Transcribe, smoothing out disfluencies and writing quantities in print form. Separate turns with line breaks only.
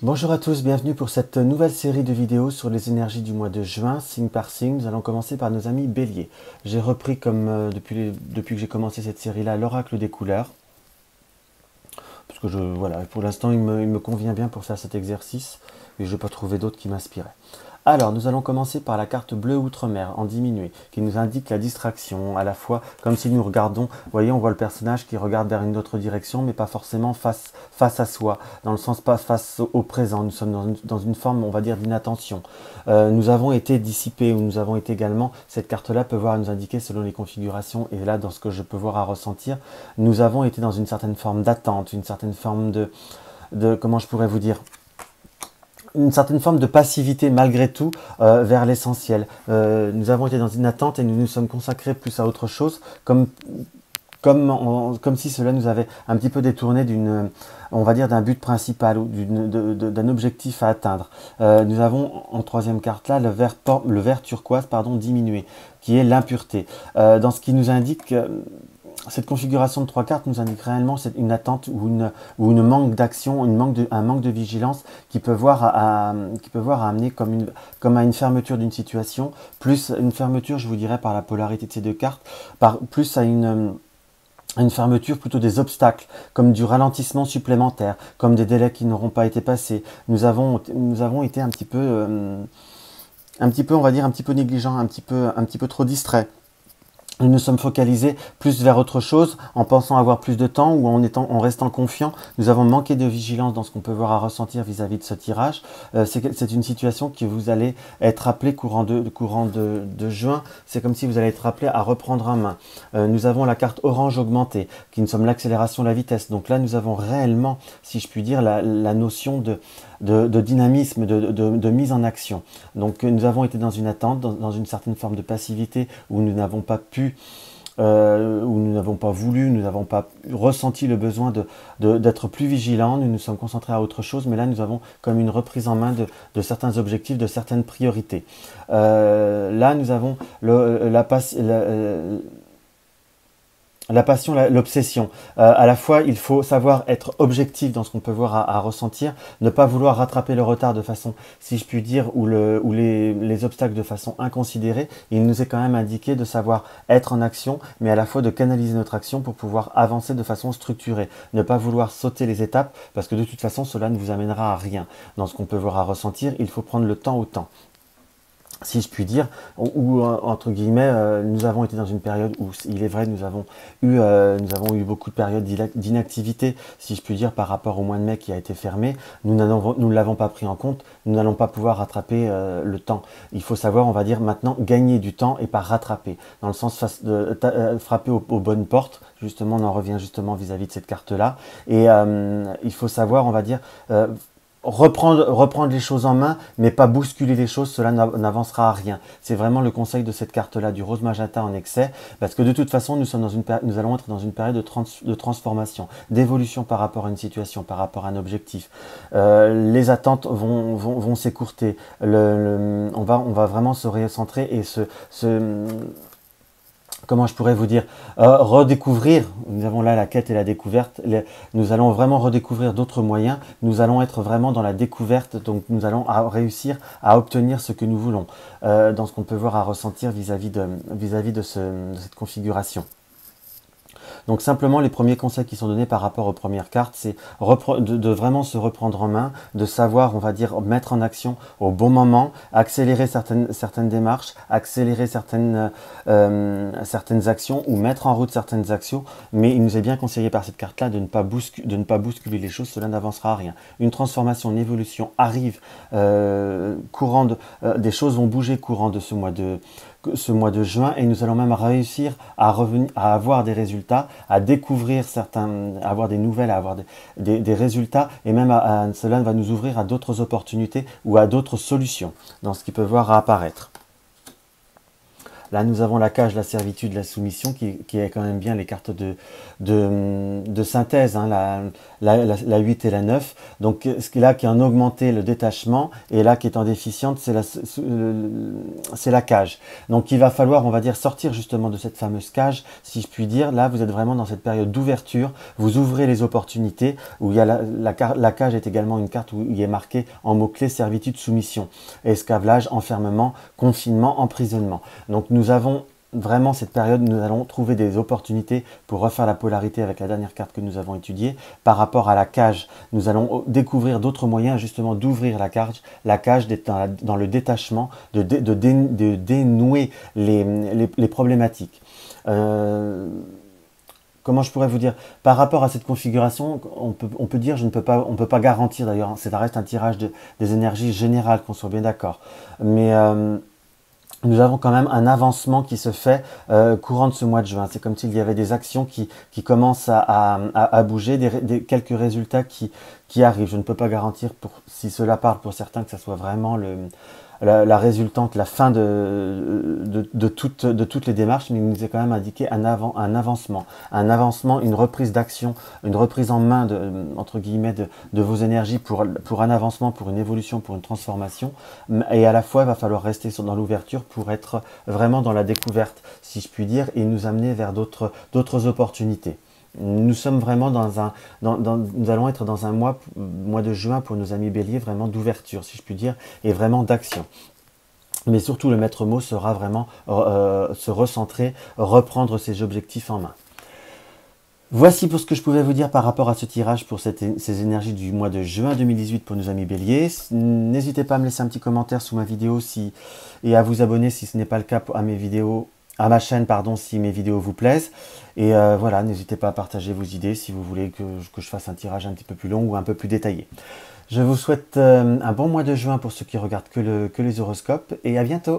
Bonjour à tous, bienvenue pour cette nouvelle série de vidéos sur les énergies du mois de juin, signe par signe. Nous allons commencer par nos amis Bélier. J'ai repris, comme depuis que j'ai commencé cette série-là, l'oracle des couleurs. Parce que voilà, pour l'instant, il me convient bien pour faire cet exercice. Et je n'ai pas trouvé d'autres qui m'inspiraient. Alors, nous allons commencer par la carte bleue outre-mer en diminué, qui nous indique la distraction, à la fois comme si nous regardons, vous voyez, on voit le personnage qui regarde vers une autre direction, mais pas forcément face à soi, dans le sens pas face au présent. Nous sommes dans une forme, on va dire, d'inattention. Nous avons été dissipés, ou nous avons été également, cette carte-là peut voir nous indiquer selon les configurations, et là, dans ce que je peux voir à ressentir, nous avons été dans une certaine forme d'attente, une certaine forme comment je pourrais vous dire, une certaine forme de passivité malgré tout vers l'essentiel. Nous avons été dans une attente et nous nous sommes consacrés plus à autre chose, comme si cela nous avait un petit peu détourné on va dire, d'un but principal ou d'un objectif à atteindre. Nous avons en troisième carte là le vert turquoise diminué, qui est l'impureté. Dans ce qui nous indique cette configuration de trois cartes nous indique réellement une attente ou une manque d'action, un manque de vigilance qui peut voir à amener comme à une fermeture d'une situation, plus une fermeture, je vous dirais, par la polarité de ces deux cartes, plus à une fermeture plutôt des obstacles, comme du ralentissement supplémentaire, comme des délais qui n'auront pas été passés. Nous avons été un petit peu, on va dire, un petit peu négligents, un petit peu trop distraits. Nous nous sommes focalisés plus vers autre chose en pensant avoir plus de temps ou en restant confiants. Nous avons manqué de vigilance dans ce qu'on peut voir à ressentir vis-à-vis de ce tirage. C'est une situation que vous allez être appelé courant de juin. C'est comme si vous allez être appelé à reprendre en main. Nous avons la carte orange augmentée qui nous sommes l'accélération, la vitesse. Donc là, nous avons réellement, si je puis dire, la notion de dynamisme, de mise en action. Donc nous avons été dans une attente, dans une certaine forme de passivité où nous n'avons pas pu, où nous n'avons pas voulu, nous n'avons pas ressenti le besoin d'être plus vigilants, nous nous sommes concentrés à autre chose, mais là nous avons comme une reprise en main de certains objectifs, de certaines priorités. Là nous avons la passion, l'obsession. À la fois, il faut savoir être objectif dans ce qu'on peut voir à ressentir, ne pas vouloir rattraper le retard de façon, si je puis dire, ou les obstacles de façon inconsidérée. Il nous est quand même indiqué de savoir être en action, mais à la fois de canaliser notre action pour pouvoir avancer de façon structurée. Ne pas vouloir sauter les étapes, parce que de toute façon, cela ne vous amènera à rien. Dans ce qu'on peut voir à ressentir, il faut prendre le temps au temps, si je puis dire, ou entre guillemets, nous avons été dans une période où, il est vrai, nous avons eu beaucoup de périodes d'inactivité, si je puis dire, par rapport au mois de mai qui a été fermé. Nous ne l'avons pas pris en compte, nous n'allons pas pouvoir rattraper le temps. Il faut savoir, on va dire, maintenant, gagner du temps et pas rattraper, dans le sens frapper aux bonnes portes. Justement, on en revient justement vis-à-vis de cette carte-là. Et il faut savoir, on va dire, reprendre les choses en main, mais pas bousculer les choses, cela n'avancera à rien. C'est vraiment le conseil de cette carte-là, du rose magenta en excès, parce que de toute façon, nous allons être dans une période de transformation, d'évolution par rapport à une situation, par rapport à un objectif. Les attentes vont s'écourter. On va vraiment se recentrer et comment je pourrais vous dire, redécouvrir, nous avons là la quête et la découverte, nous allons vraiment redécouvrir d'autres moyens, nous allons être vraiment dans la découverte, donc nous allons réussir à obtenir ce que nous voulons, dans ce qu'on peut voir à ressentir vis-à-vis de cette configuration. Donc simplement, les premiers conseils qui sont donnés par rapport aux premières cartes, c'est de vraiment se reprendre en main, de savoir, on va dire, mettre en action au bon moment, accélérer certaines démarches, accélérer certaines actions ou mettre en route certaines actions. Mais il nous est bien conseillé par cette carte-là de ne pas bousculer les choses, cela n'avancera à rien. Une transformation, une évolution arrive des choses vont bouger courant de ce mois de juin et nous allons même réussir à avoir des résultats, à découvrir à avoir des nouvelles, à avoir des résultats et même cela va nous ouvrir à d'autres opportunités ou à d'autres solutions dans ce qui peut voir à apparaître. Là, nous avons la cage, la servitude, la soumission, qui est quand même bien les cartes de synthèse, hein, la 8 et la 9. Donc, ce qui est là qui est en augmenté, le détachement, et là qui est en déficiente, c'est la cage. Donc, il va falloir, on va dire, sortir justement de cette fameuse cage, si je puis dire. Là, vous êtes vraiment dans cette période d'ouverture. Vous ouvrez les opportunités, où il y a la cage est également une carte où il est marqué en mots-clés servitude, soumission, esclavage, enfermement, confinement, emprisonnement. Donc, nous avons vraiment cette période, nous allons trouver des opportunités pour refaire la polarité avec la dernière carte que nous avons étudiée. Par rapport à la cage, nous allons découvrir d'autres moyens justement d'ouvrir la cage d'être dans le détachement, de dénouer les problématiques. Comment je pourrais vous dire, par rapport à cette configuration, on peut dire, on peut pas garantir d'ailleurs, ça reste un tirage des énergies générales, qu'on soit bien d'accord. Mais nous avons quand même un avancement qui se fait courant de ce mois de juin. C'est comme s'il y avait des actions qui commencent à bouger, quelques résultats qui arrivent. Je ne peux pas garantir, si cela parle pour certains, que ça soit vraiment la résultante, la fin de toutes les démarches, mais il nous est quand même indiqué un avancement, une reprise d'action, une reprise en main entre guillemets de vos énergies pour un avancement, pour une évolution, pour une transformation. Et à la fois, il va falloir rester dans l'ouverture pour être vraiment dans la découverte, si je puis dire, et nous amener vers d'autres opportunités. Nous sommes vraiment nous allons être dans un mois de juin pour nos amis béliers, vraiment d'ouverture, si je puis dire, et vraiment d'action. Mais surtout, le maître mot sera vraiment se recentrer, reprendre ses objectifs en main. Voici pour ce que je pouvais vous dire par rapport à ce tirage pour ces énergies du mois de juin 2018 pour nos amis béliers. N'hésitez pas à me laisser un petit commentaire sous ma vidéo et à vous abonner si ce n'est pas le cas à ma chaîne, si mes vidéos vous plaisent. Et voilà, n'hésitez pas à partager vos idées si vous voulez que je fasse un tirage un petit peu plus long ou un peu plus détaillé. Je vous souhaite un bon mois de juin pour ceux qui regardent que les horoscopes et à bientôt.